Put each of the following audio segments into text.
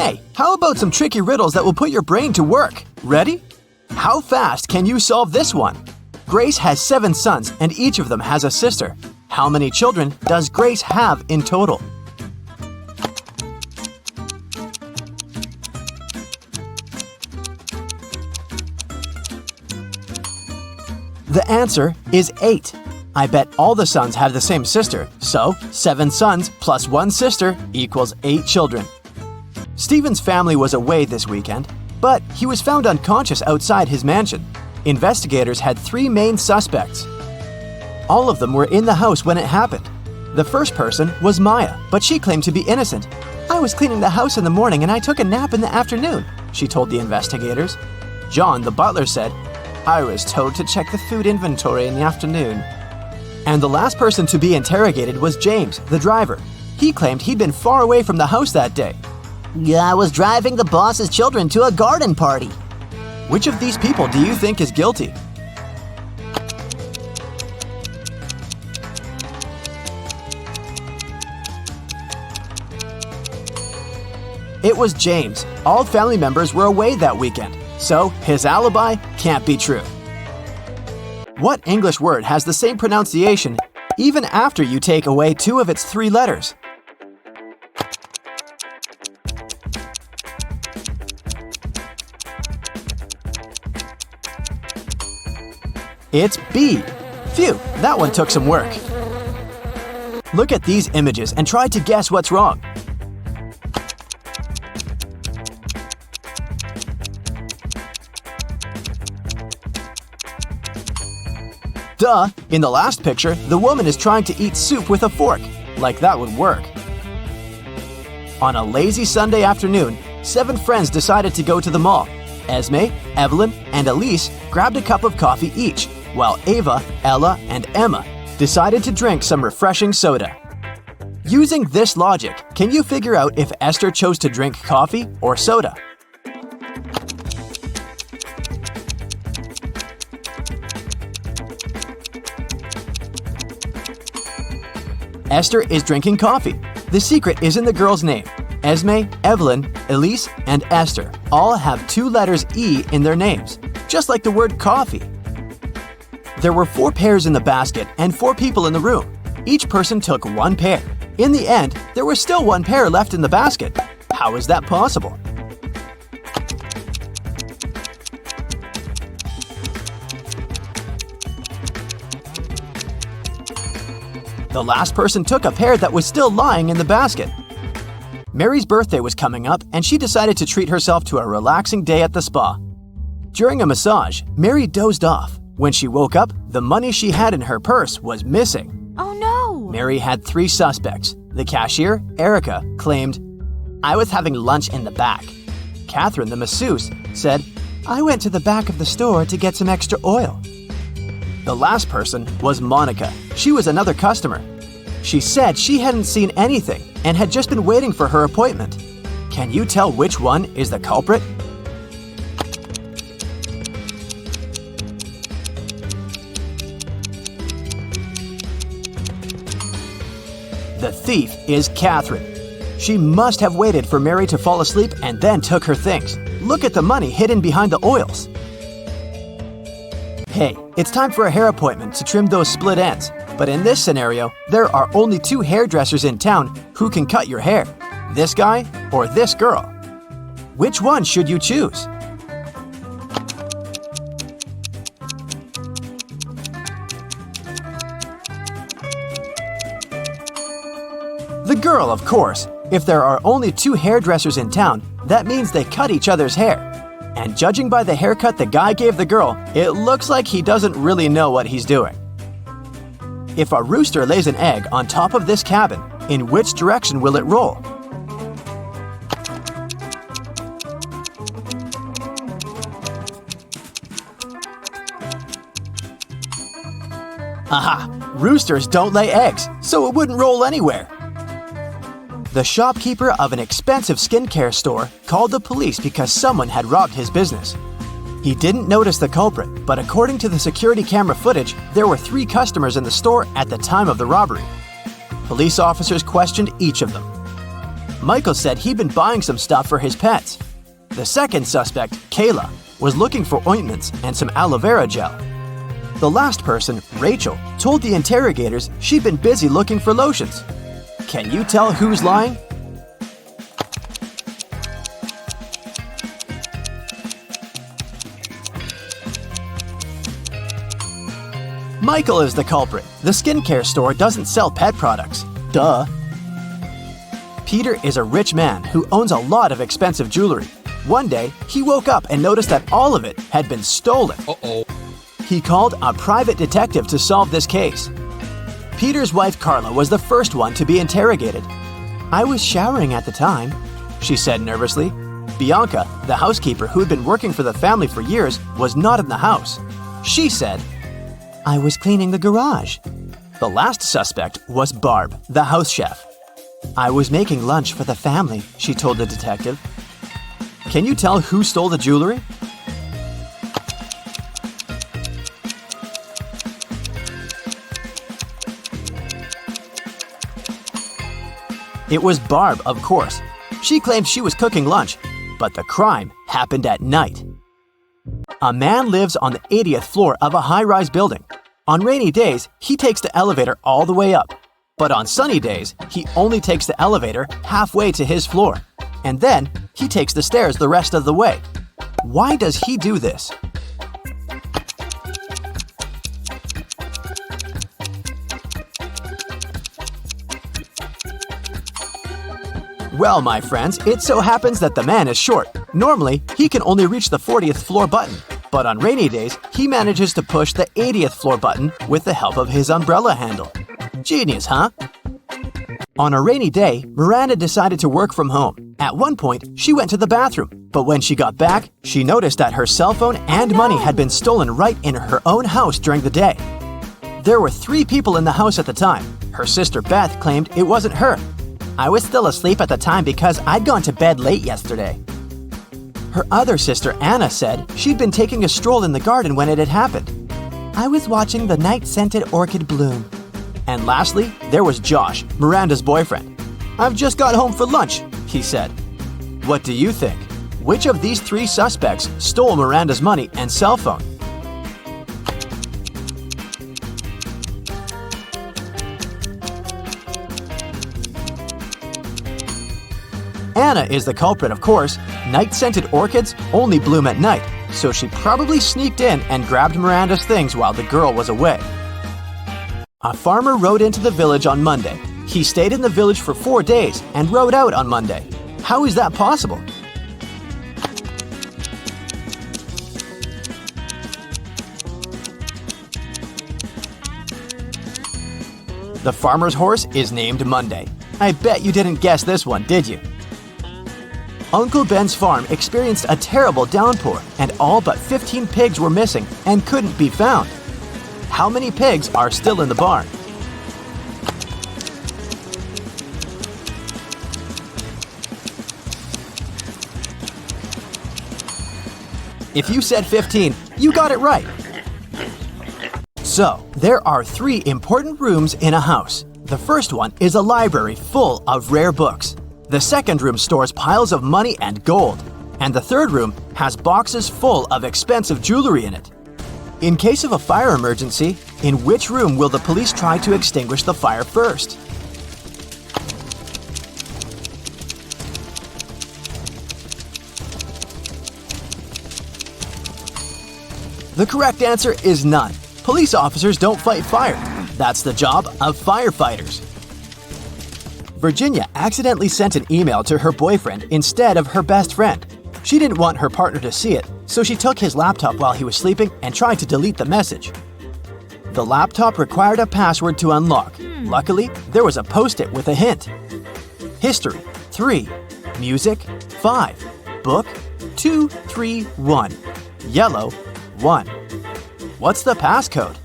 Hey, how about some tricky riddles that will put your brain to work? Ready? How fast can you solve this one? Grace has 7 sons and each of them has a sister. How many children does Grace have in total? The answer is 8. I bet all the sons have the same sister, so 7 sons plus 1 sister equals 8 children. Stephen's family was away this weekend, but he was found unconscious outside his mansion. Investigators had 3 main suspects. All of them were in the house when it happened. The first person was Maya, but she claimed to be innocent. "I was cleaning the house in the morning and I took a nap in the afternoon," she told the investigators. John, the butler, said, "I was told to check the food inventory in the afternoon." And the last person to be interrogated was James, the driver. He claimed he'd been far away from the house that day. "I was driving the boss's children to a garden party." Which of these people do you think is guilty? It was James. All family members were away that weekend, so his alibi can't be true. What English word has the same pronunciation even after you take away 2 of its 3 letters? It's B. Phew, that one took some work. Look at these images and try to guess what's wrong. Duh! In the last picture, the woman is trying to eat soup with a fork. Like that would work. On a lazy Sunday afternoon, 7 friends decided to go to the mall. Esme, Evelyn, and Elise grabbed a cup of coffee each, while Ava, Ella, and Emma decided to drink some refreshing soda. Using this logic, can you figure out if Esther chose to drink coffee or soda? Esther is drinking coffee. The secret is in the girl's name. Esme, Evelyn, Elise, and Esther all have 2 letters E in their names, just like the word coffee. There were 4 pairs in the basket and 4 people in the room. Each person took 1 pair. In the end, there was still 1 pair left in the basket. How is that possible? The last person took a pair that was still lying in the basket. Mary's birthday was coming up and she decided to treat herself to a relaxing day at the spa. During a massage, Mary dozed off. When she woke up, the money she had in her purse was missing. Oh no! Mary had 3 suspects. The cashier, Erica, claimed, "I was having lunch in the back." Catherine, the masseuse, said, "I went to the back of the store to get some extra oil." The last person was Monica. She was another customer. She said she hadn't seen anything and had just been waiting for her appointment. Can you tell which one is the culprit? The thief is Catherine. She must have waited for Mary to fall asleep and then took her things. Look at the money hidden behind the oils. Hey, it's time for a hair appointment to trim those split ends. But in this scenario, there are only 2 hairdressers in town who can cut your hair. This guy or this girl. Which one should you choose? The girl, of course. If there are only 2 hairdressers in town, that means they cut each other's hair. And judging by the haircut the guy gave the girl, it looks like he doesn't really know what he's doing. If a rooster lays an egg on top of this cabin, in which direction will it roll? Aha! Roosters don't lay eggs, so it wouldn't roll anywhere. The shopkeeper of an expensive skincare store called the police because someone had robbed his business. He didn't notice the culprit, but according to the security camera footage, there were 3 customers in the store at the time of the robbery. Police officers questioned each of them. Michael said he'd been buying some stuff for his pets. The second suspect, Kayla, was looking for ointments and some aloe vera gel. The last person, Rachel, told the interrogators she'd been busy looking for lotions. Can you tell who's lying? Michael is the culprit. The skincare store doesn't sell pet products. Duh. Peter is a rich man who owns a lot of expensive jewelry. One day, he woke up and noticed that all of it had been stolen. Uh-oh. He called a private detective to solve this case. Peter's wife Carla was the first one to be interrogated. "I was showering at the time," she said nervously. Bianca, the housekeeper who had been working for the family for years, was not in the house. She said, "I was cleaning the garage." The last suspect was Barb, the house chef. "I was making lunch for the family," she told the detective. Can you tell who stole the jewelry? It was Barb, of course. She claimed she was cooking lunch, but the crime happened at night. A man lives on the 80th floor of a high-rise building. On rainy days, he takes the elevator all the way up. But on sunny days, he only takes the elevator halfway to his floor. And then, he takes the stairs the rest of the way. Why does he do this? Well, my friends, it so happens that the man is short. Normally, he can only reach the 40th floor button. But on rainy days, he manages to push the 80th floor button with the help of his umbrella handle. Genius, huh? On a rainy day, Miranda decided to work from home. At one point, she went to the bathroom. But when she got back, she noticed that her cell phone and money had been stolen right in her own house during the day. There were 3 people in the house at the time. Her sister Beth claimed it wasn't her. "I was still asleep at the time because I'd gone to bed late yesterday." Her other sister Anna said she'd been taking a stroll in the garden when it had happened. "I was watching the night-scented orchid bloom." And lastly, there was Josh, Miranda's boyfriend. "I've just got home for lunch," he said. What do you think? Which of these 3 suspects stole Miranda's money and cell phone? Anna is the culprit, of course. Night-scented orchids only bloom at night, so she probably sneaked in and grabbed Miranda's things while the girl was away. A farmer rode into the village on Monday. He stayed in the village for 4 days and rode out on Monday. How is that possible? The farmer's horse is named Monday. I bet you didn't guess this one, did you? Uncle Ben's farm experienced a terrible downpour, and all but 15 pigs were missing and couldn't be found. How many pigs are still in the barn? If you said 15, you got it right. So, there are 3 important rooms in a house. The first one is a library full of rare books. The second room stores piles of money and gold. And the third room has boxes full of expensive jewelry in it. In case of a fire emergency, in which room will the police try to extinguish the fire first? The correct answer is none. Police officers don't fight fire. That's the job of firefighters. Virginia accidentally sent an email to her boyfriend instead of her best friend. She didn't want her partner to see it, so she took his laptop while he was sleeping and tried to delete the message. The laptop required a password to unlock. Luckily, there was a post-it with a hint. History, 3. Music, 5. Book, 2, 3, 1. Yellow, 1. What's the passcode?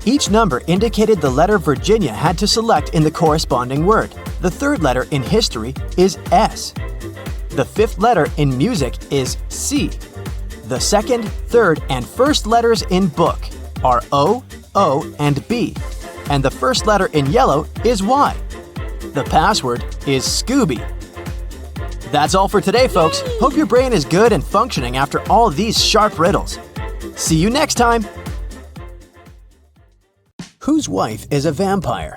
Each number indicated the letter Virginia had to select in the corresponding word. The third letter in history is S. The 5th letter in music is C. The second, third, and first letters in book are O, O, and B, and the first letter in yellow is Y. The password is Scooby. That's all for today, folks. Hope your brain is good and functioning after all these sharp riddles. See you next time! Whose wife is a vampire?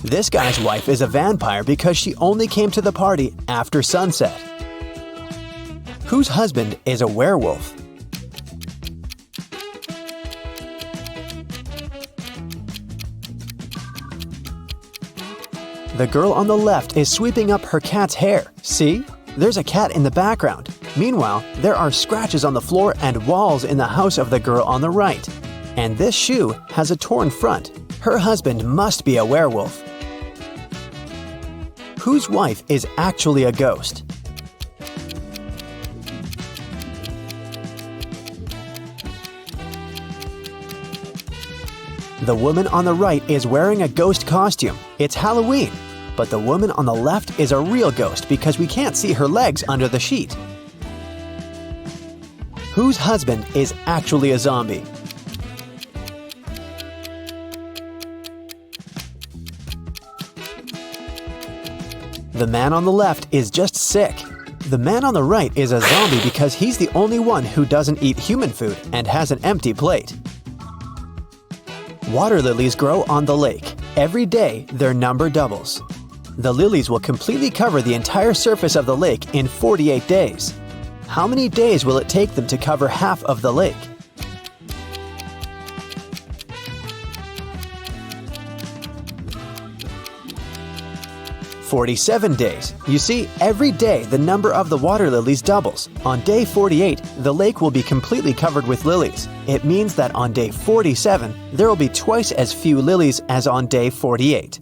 This guy's wife is a vampire because she only came to the party after sunset. Whose husband is a werewolf? The girl on the left is sweeping up her cat's hair. See? There's a cat in the background. Meanwhile, there are scratches on the floor and walls in the house of the girl on the right. And this shoe has a torn front. Her husband must be a werewolf. Whose wife is actually a ghost? The woman on the right is wearing a ghost costume. It's Halloween. But the woman on the left is a real ghost because we can't see her legs under the sheet. Whose husband is actually a zombie? The man on the left is just sick. The man on the right is a zombie because he's the only one who doesn't eat human food and has an empty plate. Water lilies grow on the lake. Every day, their number doubles. The lilies will completely cover the entire surface of the lake in 48 days. How many days will it take them to cover half of the lake? "47 days. You see, every day the number of the water lilies doubles. On day 48, the lake will be completely covered with lilies. It means that on day 47, there will be twice as few lilies as on day 48.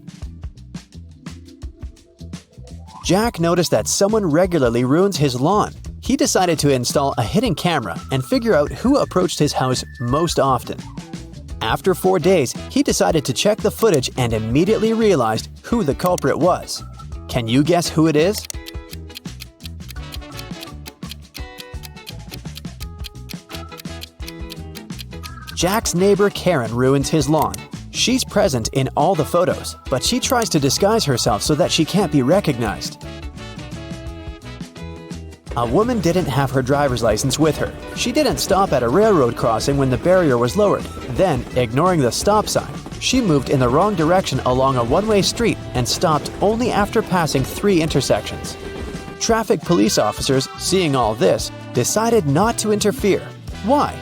Jack noticed that someone regularly ruins his lawn. He decided to install a hidden camera and figure out who approached his house most often. After 4 days, he decided to check the footage and immediately realized who the culprit was. Can you guess who it is? Jack's neighbor Karen ruins his lawn. She's present in all the photos, but she tries to disguise herself so that she can't be recognized. A woman didn't have her driver's license with her. She didn't stop at a railroad crossing when the barrier was lowered. Then, ignoring the stop sign, she moved in the wrong direction along a one-way street and stopped only after passing 3 intersections. Traffic police officers, seeing all this, decided not to interfere. Why?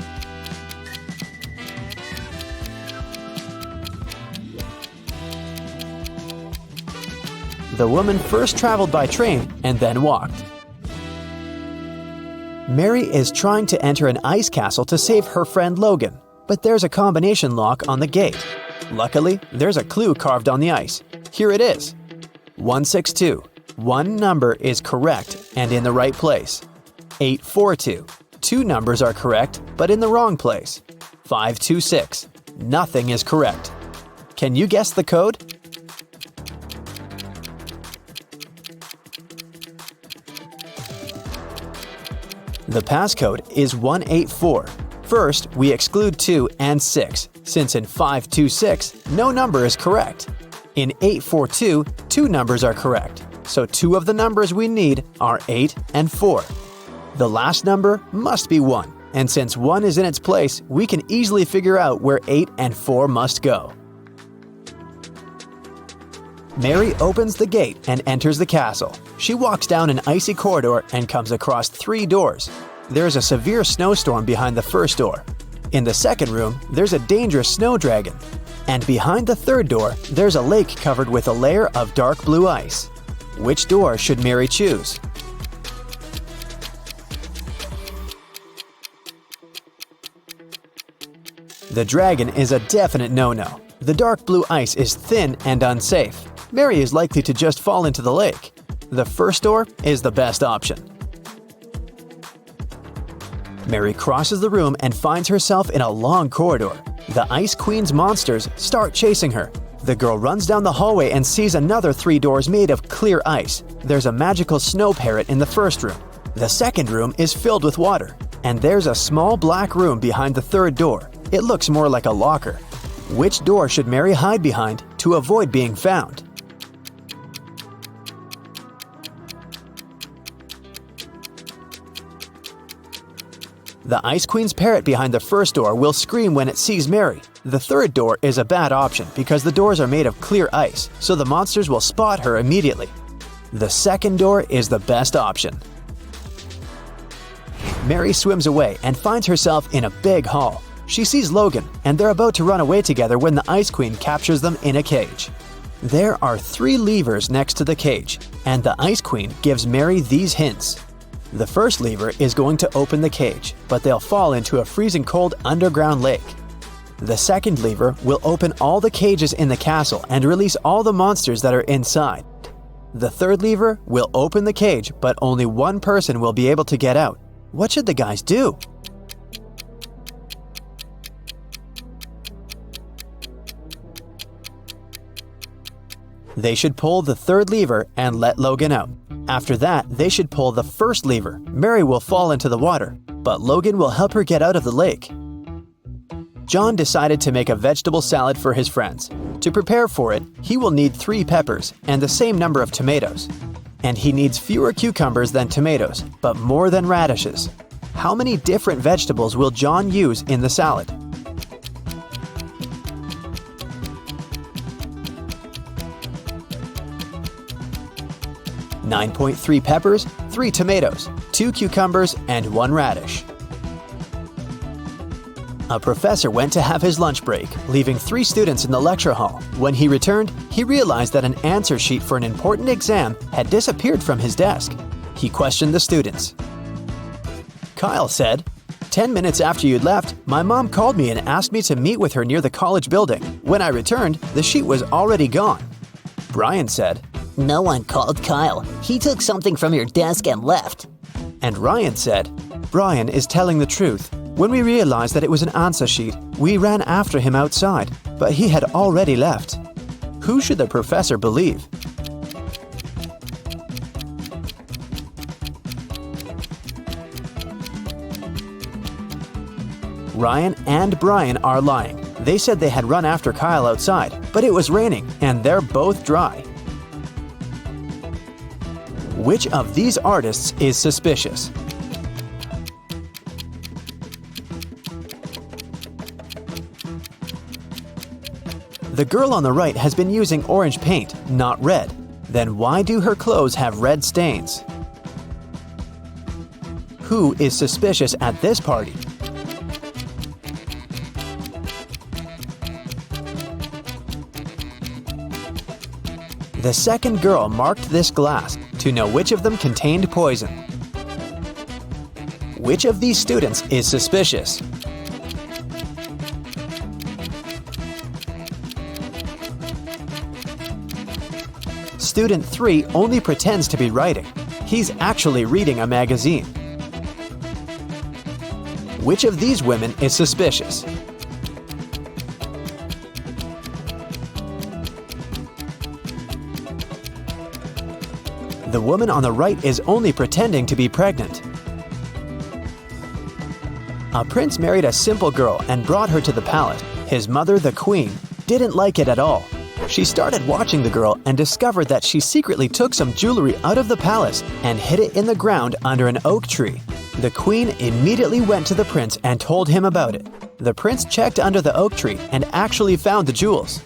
The woman first traveled by train and then walked. Mary is trying to enter an ice castle to save her friend Logan, but there's a combination lock on the gate. Luckily, there's a clue carved on the ice. Here it is. 162. One number is correct and in the right place. 842. 2 numbers are correct, but in the wrong place. 526. Nothing is correct. Can you guess the code? The passcode is 184. First, we exclude 2 and 6, since in 526, no number is correct. In 842, 2 numbers are correct, so 2 of the numbers we need are 8 and 4. The last number must be 1, and since 1 is in its place, we can easily figure out where 8 and 4 must go. Mary opens the gate and enters the castle. She walks down an icy corridor and comes across 3 doors. There's a severe snowstorm behind the first door. In the second room, there's a dangerous snow dragon. And behind the third door, there's a lake covered with a layer of dark blue ice. Which door should Mary choose? The dragon is a definite no-no. The dark blue ice is thin and unsafe. Mary is likely to just fall into the lake. The first door is the best option. Mary crosses the room and finds herself in a long corridor. The Ice Queen's monsters start chasing her. The girl runs down the hallway and sees another 3 doors made of clear ice. There's a magical snow parrot in the first room. The second room is filled with water. And there's a small black room behind the third door. It looks more like a locker. Which door should Mary hide behind to avoid being found? The Ice Queen's parrot behind the first door will scream when it sees Mary. The third door is a bad option because the doors are made of clear ice, so the monsters will spot her immediately. The second door is the best option. Mary swims away and finds herself in a big hall. She sees Logan, and they're about to run away together when the Ice Queen captures them in a cage. There are 3 levers next to the cage, and the Ice Queen gives Mary these hints. The first lever is going to open the cage, but they'll fall into a freezing cold underground lake. The second lever will open all the cages in the castle and release all the monsters that are inside. The third lever will open the cage, but only one person will be able to get out. What should the guys do? They should pull the third lever and let Logan out. After that, they should pull the first lever. Mary will fall into the water, but Logan will help her get out of the lake. John decided to make a vegetable salad for his friends. To prepare for it, he will need 3 peppers and the same number of tomatoes. And he needs fewer cucumbers than tomatoes, but more than radishes. How many different vegetables will John use in the salad? .3 peppers, 3 tomatoes, 2 cucumbers, and 1 radish. A professor went to have his lunch break, leaving 3 students in the lecture hall. When he returned, he realized that an answer sheet for an important exam had disappeared from his desk. He questioned the students. Kyle said, "10 minutes after you'd left, my mom called me and asked me to meet with her near the college building. When I returned, the sheet was already gone." Brian said, No one called Kyle. He took something from your desk and left. and Ryan said, "Brian is telling the truth. When we realized that it was an answer sheet, we ran after him outside, but he had already left." Who should the professor believe? Ryan and Brian are lying. They said they had run after Kyle outside, but it was raining and they're both dry. Which of these artists is suspicious? The girl on the right has been using orange paint, not red. Then why do her clothes have red stains? Who is suspicious at this party? The second girl marked this glass to know which of them contained poison. Which of these students is suspicious? Student 3 only pretends to be writing. He's actually reading a magazine. Which of these women is suspicious? The woman on the right is only pretending to be pregnant. A prince married a simple girl and brought her to the palace. His mother, the queen, didn't like it at all. She started watching the girl and discovered that she secretly took some jewelry out of the palace and hid it in the ground under an oak tree. The queen immediately went to the prince and told him about it. The prince checked under the oak tree and actually found the jewels.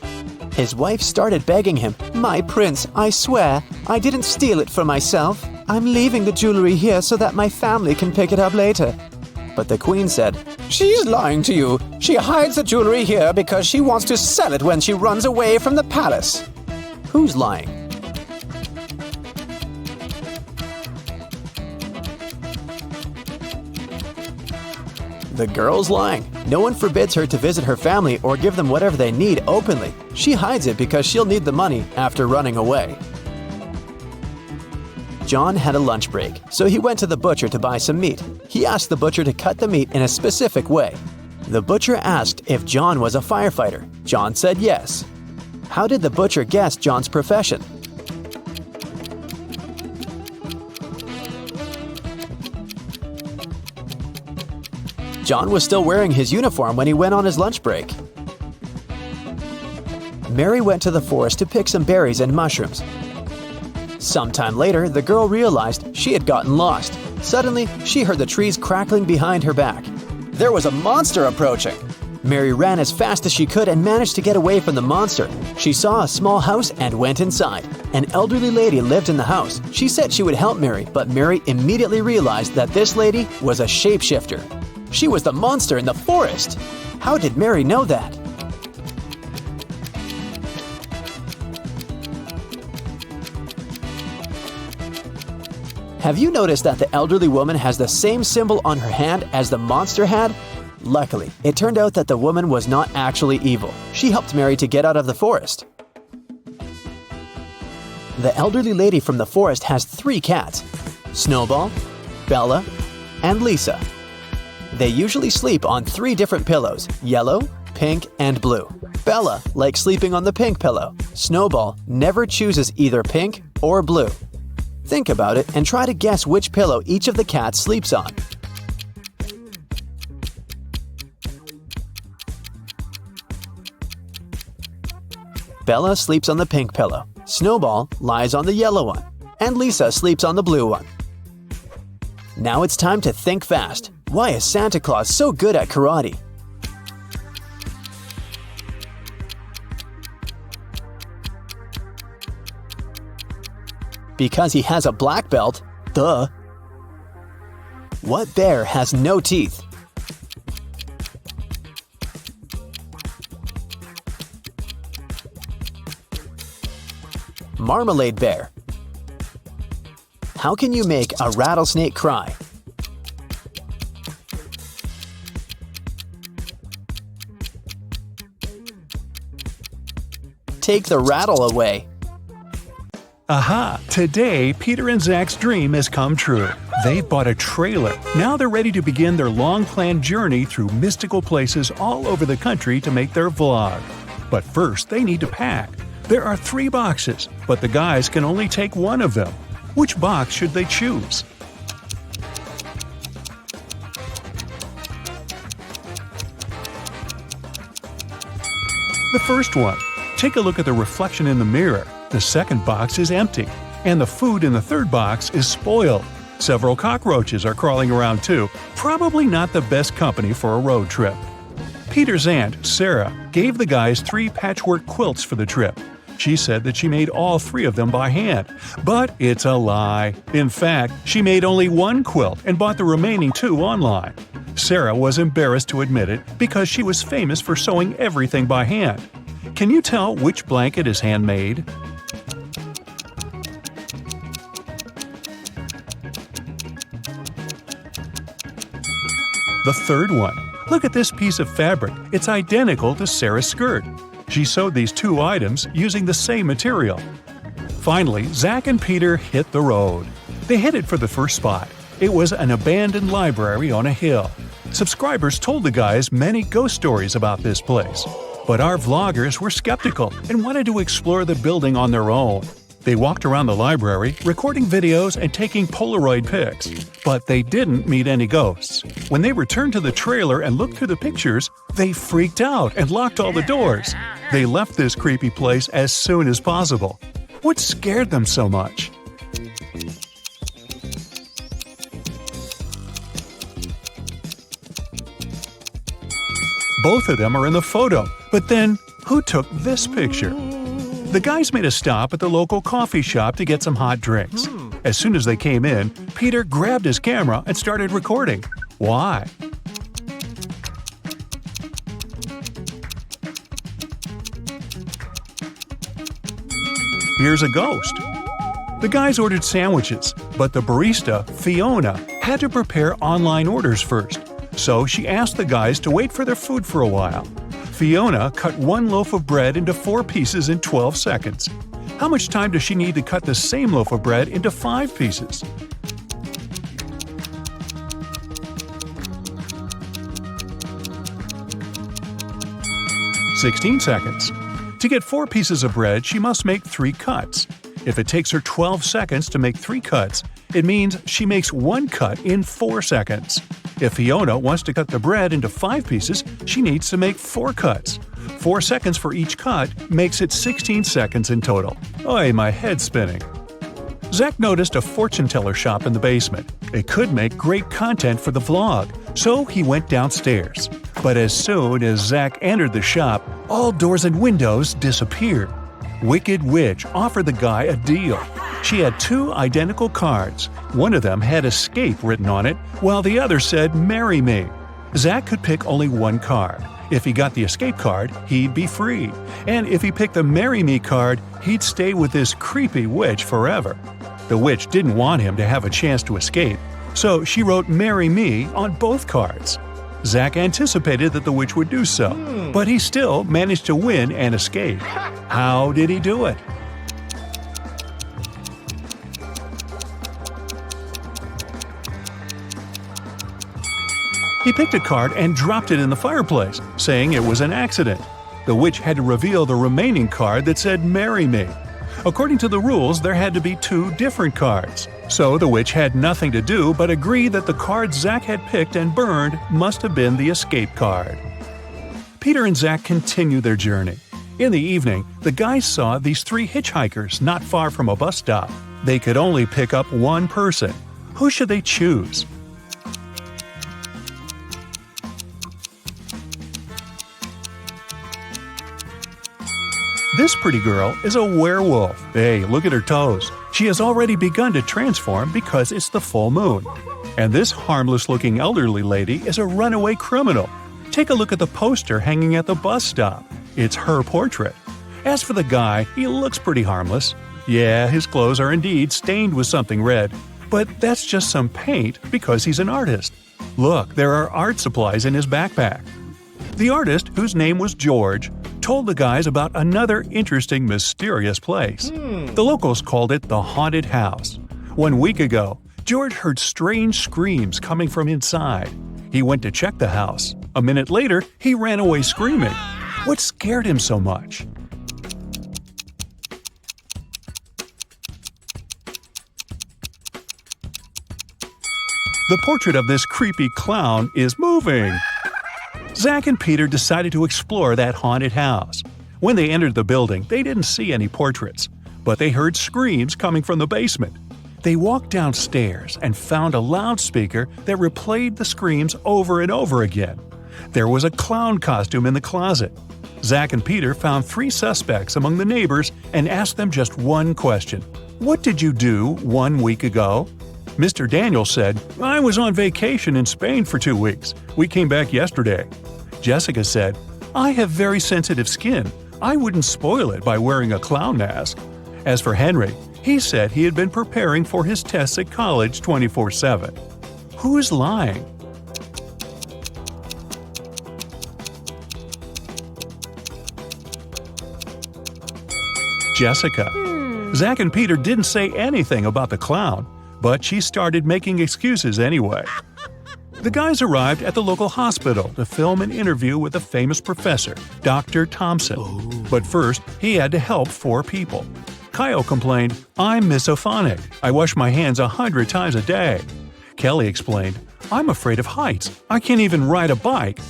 His wife started begging him, "My prince, I swear, I didn't steal it for myself. I'm leaving the jewelry here so that my family can pick it up later." But the queen said, "She's lying to you. She hides the jewelry here because she wants to sell it when she runs away from the palace." Who's lying? The girl's lying. No one forbids her to visit her family or give them whatever they need openly. She hides it because she'll need the money after running away. John had a lunch break, so he went to the butcher to buy some meat. He asked the butcher to cut the meat in a specific way. The butcher asked if John was a firefighter. John said yes. How did the butcher guess John's profession? John was still wearing his uniform when he went on his lunch break. Mary went to the forest to pick some berries and mushrooms. Sometime later, the girl realized she had gotten lost. Suddenly, she heard the trees crackling behind her back. There was a monster approaching! Mary ran as fast as she could and managed to get away from the monster. She saw a small house and went inside. An elderly lady lived in the house. She said she would help Mary, but Mary immediately realized that this lady was a shapeshifter. She was the monster in the forest! How did Mary know that? Have you noticed that the elderly woman has the same symbol on her hand as the monster had? Luckily, it turned out that the woman was not actually evil. She helped Mary to get out of the forest. The elderly lady from the forest has 3 cats: Snowball, Bella, and Lisa. They usually sleep on 3 different pillows: yellow, pink, and blue. Bella likes sleeping on the pink pillow. Snowball never chooses either pink or blue. Think about it and try to guess which pillow each of the cats sleeps on. Bella sleeps on the pink pillow, Snowball lies on the yellow one, and Lisa sleeps on the blue one. Now it's time to think fast. Why is Santa Claus so good at karate? Because he has a black belt, duh. What bear has no teeth? Marmalade bear. How can you make a rattlesnake cry? Take the rattle away. Aha! Today, Peter and Zach's dream has come true. They've bought a trailer. Now they're ready to begin their long-planned journey through mystical places all over the country to make their vlog. But first, they need to pack. There are 3 boxes, but the guys can only take one of them. Which box should they choose? The first one. Take a look at the reflection in the mirror. The second box is empty, and the food in the third box is spoiled. Several cockroaches are crawling around too, probably not the best company for a road trip. Peter's aunt, Sarah, gave the guys 3 patchwork quilts for the trip. She said that she made all 3 of them by hand, but it's a lie. In fact, she made only 1 quilt and bought the remaining 2 online. Sarah was embarrassed to admit it because she was famous for sewing everything by hand. Can you tell which blanket is handmade? The third one. Look at this piece of fabric. It's identical to Sarah's skirt. She sewed these 2 items using the same material. Finally, Zach and Peter hit the road. They headed for the first spot. It was an abandoned library on a hill. Subscribers told the guys many ghost stories about this place. But our vloggers were skeptical and wanted to explore the building on their own. They walked around the library, recording videos and taking Polaroid pics. But they didn't meet any ghosts. When they returned to the trailer and looked through the pictures, they freaked out and locked all the doors. They left this creepy place as soon as possible. What scared them so much? Both of them are in the photo, but then who took this picture? The guys made a stop at the local coffee shop to get some hot drinks. As soon as they came in, Peter grabbed his camera and started recording. Why? Here's a ghost. The guys ordered sandwiches, but the barista, Fiona, had to prepare online orders first. So she asked the guys to wait for their food for a while. Fiona cut 1 loaf of bread into 4 pieces in 12 seconds. How much time does she need to cut the same loaf of bread into 5 pieces? "16 seconds. To get 4 pieces of bread, she must make 3 cuts. If it takes her 12 seconds to make 3 cuts, it means she makes 1 cut in 4 seconds. If Fiona wants to cut the bread into 5 pieces, she needs to make 4 cuts. 4 seconds for each cut makes it 16 seconds in total. Oy, my head's spinning. Zach noticed a fortune teller shop in the basement. It could make great content for the vlog, so he went downstairs. But as soon as Zach entered the shop, all doors and windows disappeared. Wicked Witch offered the guy a deal. She had 2 identical cards. One of them had escape written on it, while the other said marry me. Zach could pick only 1 card. If he got the escape card, he'd be free. And if he picked the marry me card, he'd stay with this creepy witch forever. The witch didn't want him to have a chance to escape, so she wrote marry me on both cards. Zach anticipated that the witch would do so, but he still managed to win and escape. How did he do it? He picked a card and dropped it in the fireplace, saying it was an accident. The witch had to reveal the remaining card that said marry me. According to the rules, there had to be 2 different cards. So the witch had nothing to do but agree that the card Zach had picked and burned must have been the escape card. Peter and Zach continue their journey. In the evening, the guys saw these 3 hitchhikers not far from a bus stop. They could only pick up 1 person. Who should they choose? This pretty girl is a werewolf. Hey, look at her toes. She has already begun to transform because it's the full moon. And this harmless-looking elderly lady is a runaway criminal. Take a look at the poster hanging at the bus stop. It's her portrait. As for the guy, he looks pretty harmless. Yeah, his clothes are indeed stained with something red, but that's just some paint because he's an artist. Look, there are art supplies in his backpack. The artist, whose name was George, told the guys about another interesting, mysterious place. The locals called it the Haunted House. 1 week ago, George heard strange screams coming from inside. He went to check the house. A minute later, he ran away screaming. What scared him so much? The portrait of this creepy clown is moving. Zach and Peter decided to explore that haunted house. When they entered the building, they didn't see any portraits, but they heard screams coming from the basement. They walked downstairs and found a loudspeaker that replayed the screams over and over again. There was a clown costume in the closet. Zach and Peter found 3 suspects among the neighbors and asked them just 1 question. What did you do 1 week ago? Mr. Daniel said, I was on vacation in Spain for 2 weeks. We came back yesterday. Jessica said, I have very sensitive skin. I wouldn't spoil it by wearing a clown mask. As for Henry, he said he had been preparing for his tests at college 24/7. Who's lying? Jessica. Zach and Peter didn't say anything about the clown, but she started making excuses anyway. The guys arrived at the local hospital to film an interview with a famous professor, Dr. Thompson. But first, he had to help 4 people. Kyle complained, I'm misophonic. I wash my hands 100 times a day. Kelly explained, I'm afraid of heights. I can't even ride a bike.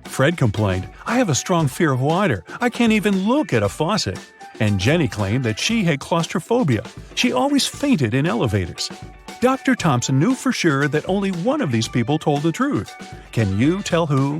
Fred complained, I have a strong fear of water. I can't even look at a faucet. And Jenny claimed that she had claustrophobia. She always fainted in elevators. Dr. Thompson knew for sure that only one of these people told the truth. Can you tell who?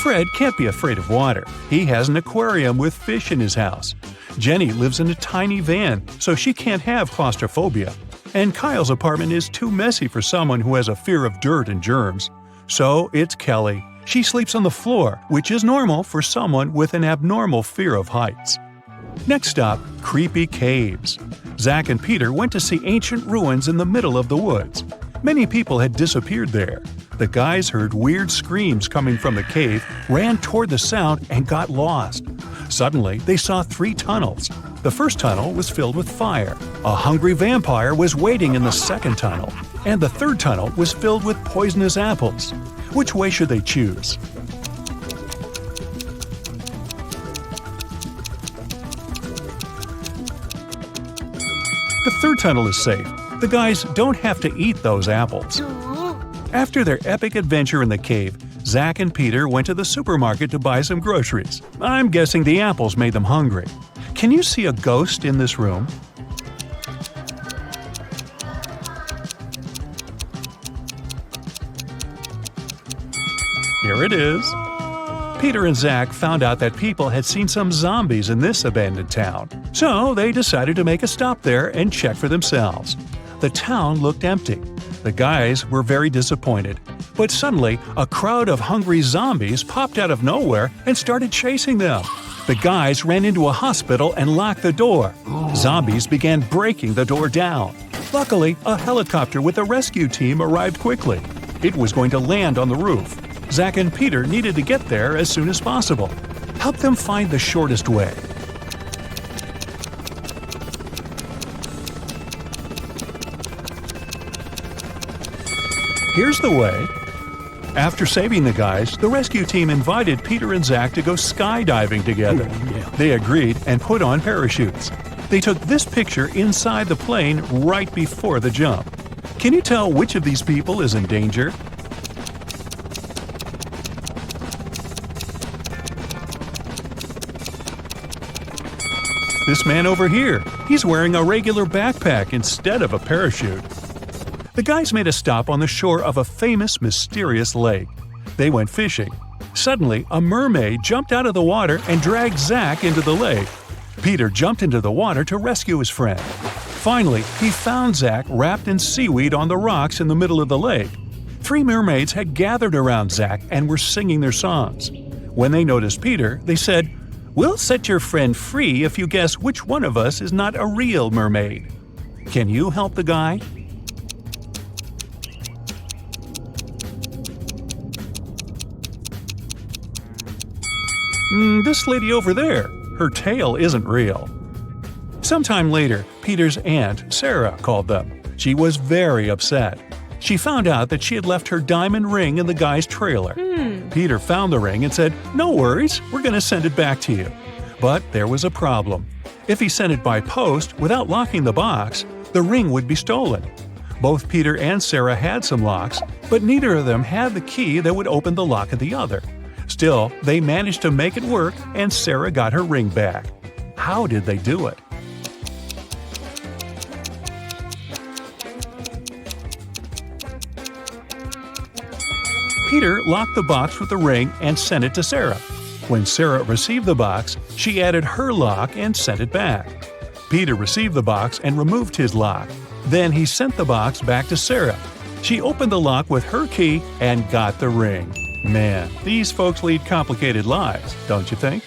Fred can't be afraid of water. He has an aquarium with fish in his house. Jenny lives in a tiny van, so she can't have claustrophobia. And Kyle's apartment is too messy for someone who has a fear of dirt and germs. So it's Kelly. She sleeps on the floor, which is normal for someone with an abnormal fear of heights. Next stop, creepy caves. Zach and Peter went to see ancient ruins in the middle of the woods. Many people had disappeared there. The guys heard weird screams coming from the cave, ran toward the sound, and got lost. Suddenly, they saw 3 tunnels. The first tunnel was filled with fire. A hungry vampire was waiting in the second tunnel. and the third tunnel was filled with poisonous apples. Which way should they choose? The third tunnel is safe. The guys don't have to eat those apples. After their epic adventure in the cave, Zach and Peter went to the supermarket to buy some groceries. I'm guessing the apples made them hungry. Can you see a ghost in this room? Here it is. Peter and Zach found out that people had seen some zombies in this abandoned town, so they decided to make a stop there and check for themselves. The town looked empty. The guys were very disappointed, but suddenly a crowd of hungry zombies popped out of nowhere and started chasing them. The guys ran into a hospital and locked the door. Zombies began breaking the door down. Luckily, a helicopter with a rescue team arrived quickly. It was going to land on the roof. Zach and Peter needed to get there as soon as possible. Help them find the shortest way. Here's the way. After saving the guys, the rescue team invited Peter and Zach to go skydiving together. They agreed and put on parachutes. They took this picture inside the plane right before the jump. Can you tell which of these people is in danger? This man over here, he's wearing a regular backpack instead of a parachute. The guys made a stop on the shore of a famous, mysterious lake. They went fishing. Suddenly, a mermaid jumped out of the water and dragged Zach into the lake. Peter jumped into the water to rescue his friend. Finally, he found Zach wrapped in seaweed on the rocks in the middle of the lake. 3 mermaids had gathered around Zach and were singing their songs. When they noticed Peter, they said, "We'll set your friend free if you guess which one of us is not a real mermaid." Can you help the guy? This lady over there, her tail isn't real. Sometime later, Peter's aunt, Sarah, called them. She was very upset. She found out that she had left her diamond ring in the guy's trailer. Peter found the ring and said, "No worries, we're going to send it back to you." But there was a problem. If he sent it by post without locking the box, the ring would be stolen. Both Peter and Sarah had some locks, but neither of them had the key that would open the lock of the other. Still, they managed to make it work and Sarah got her ring back. How did they do it? Peter locked the box with the ring and sent it to Sarah. When Sarah received the box, she added her lock and sent it back. Peter received the box and removed his lock. Then he sent the box back to Sarah. She opened the lock with her key and got the ring. Man, these folks lead complicated lives, don't you think?